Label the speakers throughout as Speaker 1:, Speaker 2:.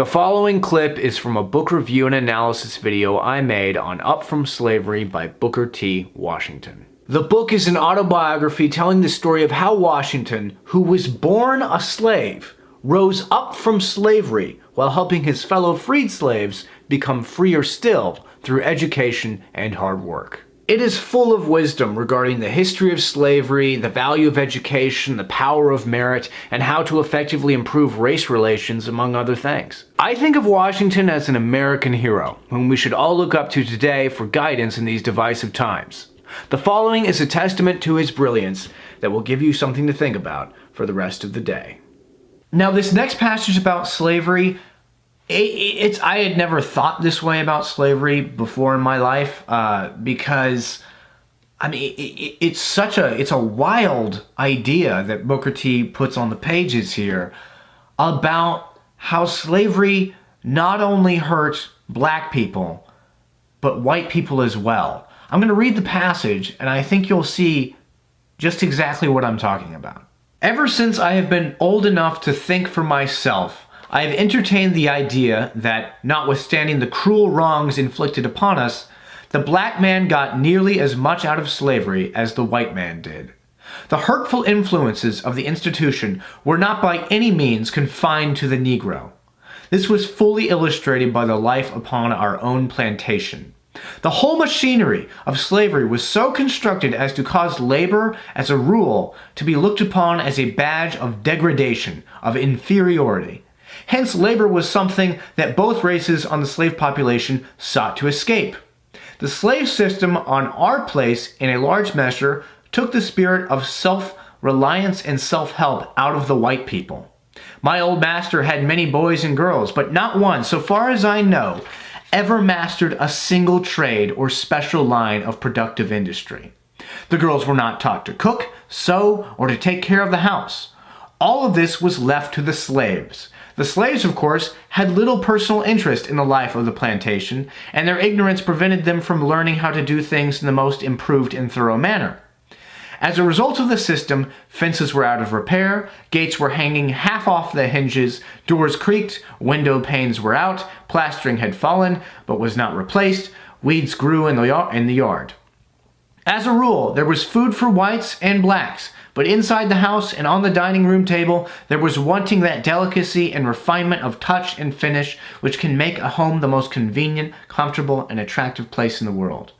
Speaker 1: The following clip is from a book review and analysis video I made on Up From Slavery by Booker T. Washington. The book is an autobiography telling the story of how Washington, who was born a slave, rose up from slavery while helping his fellow freed slaves become freer still through education and hard work. It is full of wisdom regarding the history of slavery, the value of education, the power of merit, and how to effectively improve race relations, among other things. I think of Washington as an American hero, whom we should all look up to today for guidance in these divisive times. The following is a testament to his brilliance that will give you something to think about for the rest of the day. Now, this next passage about slavery, I had never thought this way about slavery before in my life, because I mean it's a wild idea that Booker T puts on the pages here about how slavery not only hurt black people but white people as well. I'm going to read the passage and I think you'll see just exactly what I'm talking about. Ever since I have been old enough to think for myself, I have entertained the idea that, notwithstanding the cruel wrongs inflicted upon us, the black man got nearly as much out of slavery as the white man did. The hurtful influences of the institution were not by any means confined to the Negro. This was fully illustrated by the life upon our own plantation. The whole machinery of slavery was so constructed as to cause labor, as a rule, to be looked upon as a badge of degradation, of inferiority. Hence, labor was something that both races on the slave population sought to escape. The slave system on our place, in a large measure, took the spirit of self-reliance and self-help out of the white people. My old master had many boys and girls, but not one, so far as I know, ever mastered a single trade or special line of productive industry. The girls were not taught to cook, sew, or to take care of the house. All of this was left to the slaves. The slaves, of course, had little personal interest in the life of the plantation, and their ignorance prevented them from learning how to do things in the most improved and thorough manner. As a result of the system, fences were out of repair, gates were hanging half off the hinges, doors creaked, window panes were out, plastering had fallen but was not replaced, weeds grew in the yard. As a rule, there was food for whites and blacks, but inside the house and on the dining room table, there was wanting that delicacy and refinement of touch and finish which can make a home the most convenient, comfortable, and attractive place in the world.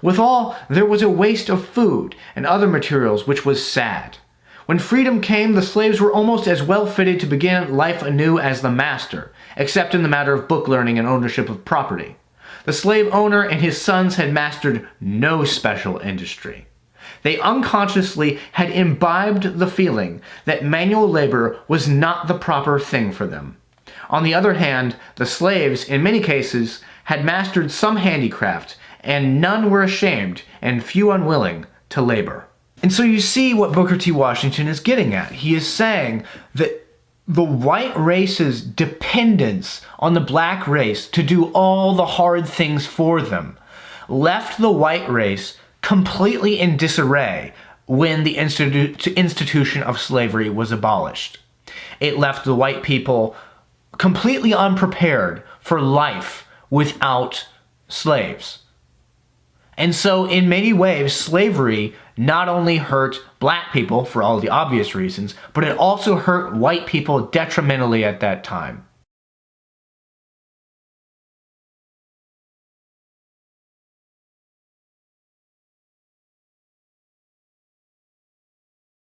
Speaker 1: Withal, there was a waste of food and other materials which was sad. When freedom came, the slaves were almost as well fitted to begin life anew as the master, except in the matter of book learning and ownership of property. The slave owner and his sons had mastered no special industry. They unconsciously had imbibed the feeling that manual labor was not the proper thing for them. On the other hand, the slaves, in many cases, had mastered some handicraft, and none were ashamed, and few unwilling, to labor. And so you see what Booker T. Washington is getting at. He is saying that the white race's dependence on the black race to do all the hard things for them left the white race completely in disarray when the institution of slavery was abolished. It left the white people completely unprepared for life without slaves. And so in many ways, slavery not only hurt black people for all the obvious reasons, but it also hurt white people detrimentally at that time.